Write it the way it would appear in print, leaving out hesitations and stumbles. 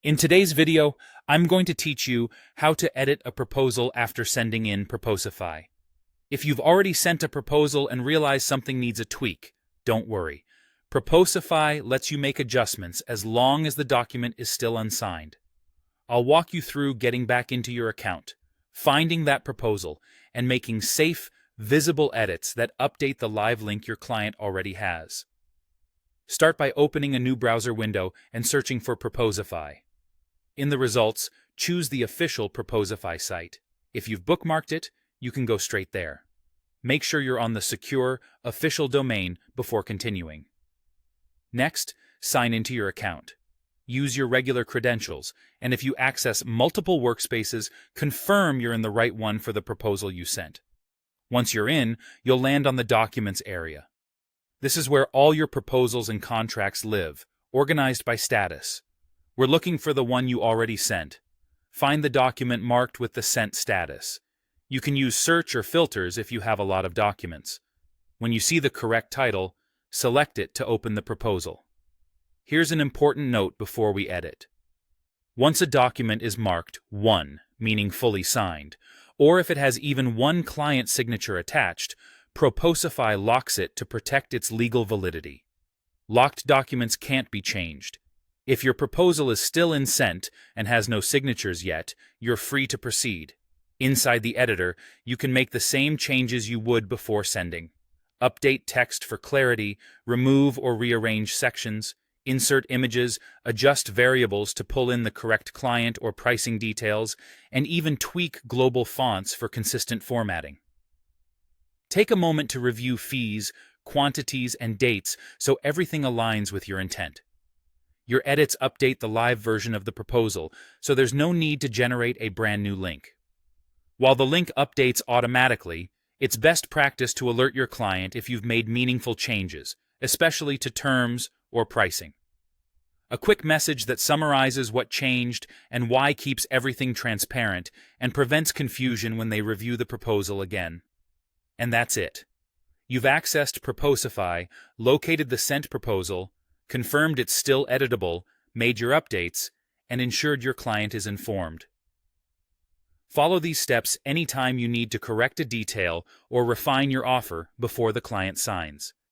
In today's video, I'm going to teach you how to edit a proposal after sending in Proposify. If you've already sent a proposal and realize something needs a tweak, don't worry. Proposify lets you make adjustments as long as the document is still unsigned. I'll walk you through getting back into your account, finding that proposal, and making safe, visible edits that update the live link your client already has. Start by opening a new browser window and searching for Proposify. In the results, choose the official Proposify site. If you've bookmarked it, you can go straight there. Make sure you're on the secure, official domain before continuing. Next, sign into your account. Use your regular credentials, and if you access multiple workspaces, confirm you're in the right one for the proposal you sent. Once you're in, you'll land on the Documents area. This is where all your proposals and contracts live, organized by status. We're looking for the one you already sent. Find the document marked with the sent status. You can use search or filters if you have a lot of documents. When you see the correct title, select it to open the proposal. Here's an important note before we edit. Once a document is marked 1, meaning fully signed, or if it has even one client signature attached, Proposify locks it to protect its legal validity. Locked documents can't be changed. If your proposal is still in sent and has no signatures yet, you're free to proceed. Inside the editor, you can make the same changes you would before sending. Update text for clarity, remove or rearrange sections, insert images, adjust variables to pull in the correct client or pricing details, and even tweak global fonts for consistent formatting. Take a moment to review fees, quantities, and dates so everything aligns with your intent. Your edits update the live version of the proposal, so there's no need to generate a brand new link. While the link updates automatically, it's best practice to alert your client if you've made meaningful changes, especially to terms or pricing. A quick message that summarizes what changed and why keeps everything transparent and prevents confusion when they review the proposal again. And that's it. You've accessed Proposify, located the sent proposal, confirmed it's still editable, made your updates, and ensured your client is informed. Follow these steps anytime you need to correct a detail or refine your offer before the client signs.